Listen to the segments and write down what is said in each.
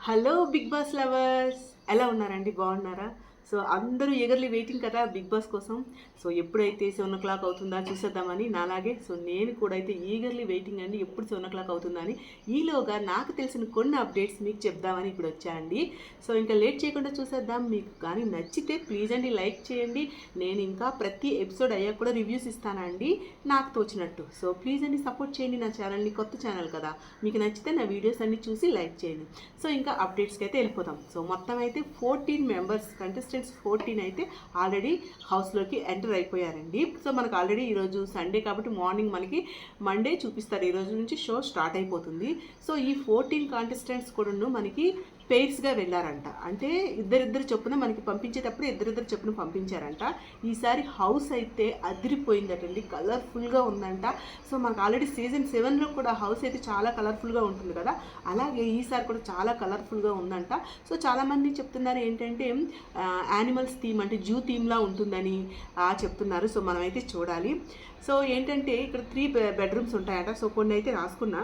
Hello big boss lovers, ఎలా ఉన్నారండి? బాగున్నారా? సో అందరూ ఎగర్లీ వెయిటింగ్ కదా బిగ్ బాస్ కోసం. సో ఎప్పుడైతే 7 o'clock అవుతుందా చూసేద్దామని నాలాగే. సో నేను కూడా అయితే ఈగర్లీ వెయిటింగ్ అండి, ఎప్పుడు 7 o'clock అవుతుందని. ఈలోగా నాకు తెలిసిన కొన్ని అప్డేట్స్ మీకు చెప్దామని ఇప్పుడు వచ్చా అండి. సో ఇంకా లేట్ చేయకుండా చూసేద్దాం. మీకు కానీ నచ్చితే ప్లీజ్ అండి లైక్ చేయండి. నేను ఇంకా ప్రతి ఎపిసోడ్ అయ్యాక కూడా రివ్యూస్ ఇస్తానండి నాకు తోచినట్టు. సో ప్లీజ్ అండి సపోర్ట్ చేయండి నా ఛానల్ని, కొత్త ఛానల్ కదా. మీకు నచ్చితే నా వీడియోస్ అన్ని చూసి లైక్ చేయండి. సో ఇంకా అప్డేట్స్కి అయితే వెళ్ళిపోతాం. సో మొత్తం అయితే 14 మెంబర్స్ కంటెస్టెంట్స్ 14 అయితే ఆల్రెడీ హౌస్లోకి ఎంటర్ అయిపోయారండి. సో మనకు ఆల్రెడీ ఈరోజు సండే కాబట్టి మార్నింగ్ మనకి మండే చూపిస్తారు. ఈ రోజు నుంచి షో స్టార్ట్ అయిపోతుంది. సో ఈ 14 కాంటెస్టెంట్స్ కూడా మనకి పెయిర్స్గా వెళ్ళారంట. అంటే ఇద్దరిద్దరు చొప్పున మనకి పంపించేటప్పుడు ఇద్దరిద్దరు చొప్పున పంపించారంట. ఈసారి హౌస్ అయితే అదిరిపోయిందటండి, కలర్ఫుల్గా ఉందంట. సో మనకు ఆల్రెడీ సీజన్ 7లో కూడా హౌస్ అయితే చాలా కలర్ఫుల్గా ఉంటుంది కదా, అలాగే ఈసారి కూడా చాలా కలర్ఫుల్గా ఉందంట. సో చాలామంది చెప్తున్నారు ఏంటంటే యానిమల్స్ థీమ్ అంటే జూ థీమ్లా ఉంటుందని చెప్తున్నారు. సో మనమైతే చూడాలి. సో ఏంటంటే ఇక్కడ 3 బెడ్రూమ్స్ ఉంటాయంట. సో కొన్ని అయితే రాసుకున్నా,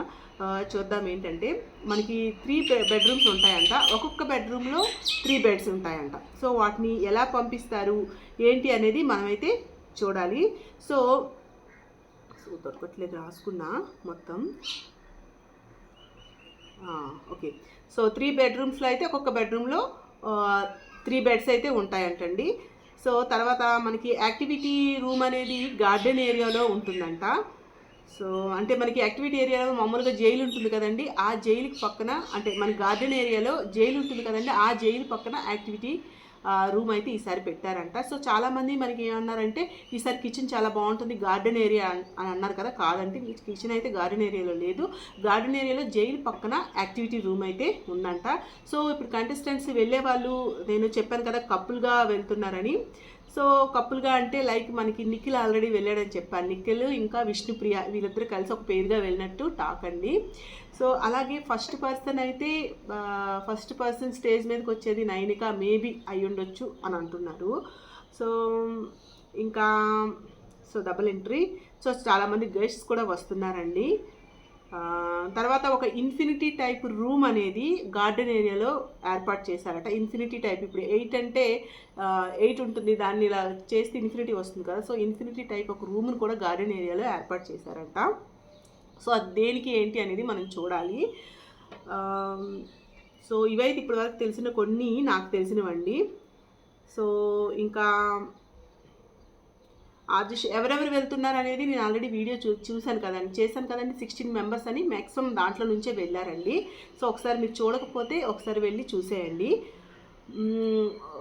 చూద్దాం. ఏంటంటే మనకి 3 బెడ్రూమ్స్ ఉంటాయంట. ఒక్కొక్క బెడ్రూమ్లో 3 బెడ్స్ ఉంటాయంట. సో వాటిని ఎలా పంపిస్తారు ఏంటి అనేది మనమైతే చూడాలి. సో దొరకట్లేదు, రాసుకున్నా మొత్తం. ఓకే. సో 3 బెడ్రూమ్స్లో అయితే ఒక్కొక్క బెడ్రూమ్లో 3 బెడ్స్ అయితే ఉంటాయంటండి. సో తర్వాత మనకి యాక్టివిటీ రూమ్ అనేది గార్డెన్ ఏరియాలో ఉంటుందంట. సో అంటే మనకి యాక్టివిటీ ఏరియాలో మామూలుగా జైలు ఉంటుంది కదండి, ఆ జైలుకి పక్కన అంటే మన గార్డెన్ ఏరియాలో జైలు ఉంటుంది కదండి, ఆ జైలు పక్కన యాక్టివిటీ రూమ్ అయితే ఈసారి పెట్టారంట. సో చాలామంది మనకి ఏమన్నారంటే ఈసారి కిచెన్ చాలా బాగుంటుంది గార్డెన్ ఏరియా అని అన్నారు కదా. కాదండి, కిచెన్ అయితే గార్డెన్ ఏరియాలో లేదు. గార్డెన్ ఏరియాలో జైలు పక్కన యాక్టివిటీ రూమ్ అయితే ఉందంట. సో ఇప్పుడు కంటెస్టెంట్స్ వెళ్ళే వాళ్ళు, నేను చెప్పాను కదా కపుల్గా వెళ్తున్నారని. సో కపుల్గా అంటే లైక్ మనకి నిఖిల్ ఆల్రెడీ వెళ్ళాడని చెప్పాను. నిఖిల్ ఇంకా విష్ణుప్రియ వీళ్ళిద్దరు కలిసి ఒక పేరుగా వెళ్ళినట్టు టాక్ అండి. సో అలాగే ఫస్ట్ పర్సన్ స్టేజ్ మీదకి వచ్చేది నైనిక మేబీ అయి ఉండొచ్చు అని అంటున్నారు. సో ఇంకా డబుల్ ఎంట్రీ. సో చాలామంది గెస్ట్స్ కూడా వస్తున్నారండి. తర్వాత ఒక ఇన్ఫినిటీ టైప్ రూమ్ అనేది గార్డెన్ ఏరియాలో ఏర్పాటు చేశారట. ఇన్ఫినిటీ టైప్, ఇప్పుడు 8 అంటే 8 ఉంటుంది, దాన్ని ఇలా చేస్తే ఇన్ఫినిటీ వస్తుంది కదా. సో ఇన్ఫినిటీ టైప్ ఒక రూమ్ను కూడా గార్డెన్ ఏరియాలో ఏర్పాటు చేశారంట. సో అది దేనికి ఏంటి అనేది మనం చూడాలి. సో ఇవైతే ఇప్పటి వరకు తెలిసిన కొన్ని నాకు తెలిసినవండి. సో ఇంకా ఎవరెవరు వెళ్తున్నారు అనేది నేను ఆల్రెడీ వీడియో చేశాను కదండి 16 మెంబర్స్ అని. మ్యాక్సిమం దాంట్లో నుంచే వెళ్ళారండి. సో ఒకసారి మీరు చూడకపోతే ఒకసారి వెళ్ళి చూసేయండి.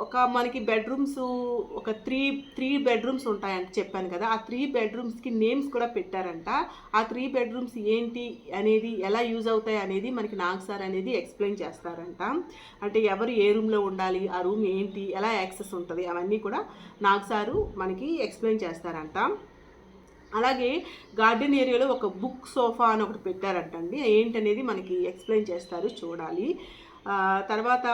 ఒక మనకి బెడ్రూమ్స్ ఒక 3 బెడ్రూమ్స్ ఉంటాయంట చెప్పాను కదా. ఆ 3 బెడ్రూమ్స్కి నేమ్స్ కూడా పెట్టారంట. ఆ 3 బెడ్రూమ్స్ ఏంటి అనేది, ఎలా యూజ్ అవుతాయి అనేది మనకి నాగ్ సార్ అనేది ఎక్స్ప్లెయిన్ చేస్తారంట. అంటే ఎవరు ఏ రూమ్లో ఉండాలి, ఆ రూమ్ ఏంటి, ఎలా యాక్సెస్ ఉంటుంది, అవన్నీ కూడా నాగ్ సారు మనకి ఎక్స్ప్లెయిన్ చేస్తారంట. అలాగే గార్డెన్ ఏరియాలో ఒక బుక్ సోఫా అని ఒకటి పెట్టారంటండి. ఏంటనేది మనకి ఎక్స్ప్లెయిన్ చేస్తారు, చూడాలి. తర్వాత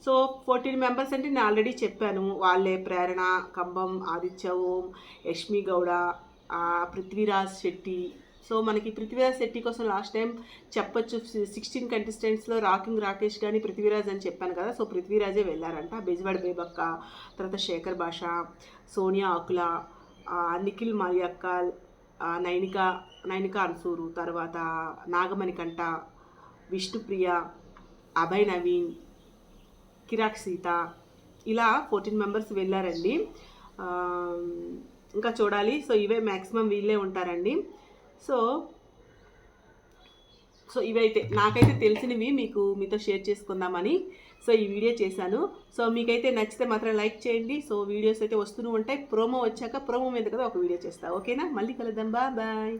సో 14 మెంబర్స్ అంటే నేను ఆల్రెడీ చెప్పాను. వాళ్ళే ప్రేరణ, కంబం, ఆదిత్య ఓం, యష్మి గౌడ, పృథ్వీరాజ్ శెట్టి. సో మనకి పృథ్వీరాజ్ శెట్టి కోసం లాస్ట్ టైం చెప్పొచ్చు 16 కంటెస్టెంట్స్లో రాకింగ్ రాకేష్ కానీ పృథ్వీరాజ్ అని చెప్పాను కదా. సో పృథ్వీరాజే వెళ్ళారంట. బెజవాడ బేబక్క, తర్వాత శేఖర్ భాష, సోనియా ఆకుల, నిఖిల్ మాలియక్కల్, నైనిక అన్సూరు, తర్వాత నాగమణికంఠ, విష్ణుప్రియ, అభయ్ నవీన్, కిరాక్ సీత, ఇలా 14 మెంబర్స్ వెళ్ళారండి. ఇంకా చూడాలి. సో ఇవే మ్యాక్సిమం వీళ్ళే ఉంటారండి. సో ఇవైతే నాకైతే తెలిసినవి మీతో షేర్ చేసుకుందామని సో ఈ వీడియో చేశాను. సో మీకైతే నచ్చితే మాత్రం లైక్ చేయండి. సో వీడియోస్ అయితే వస్తూనే ఉంటాయి. ప్రోమో వచ్చాక ప్రోమో మీద కదా ఒక వీడియో చేస్తా. ఓకేనా? మళ్ళీ కలుద్దాం. బాయ్.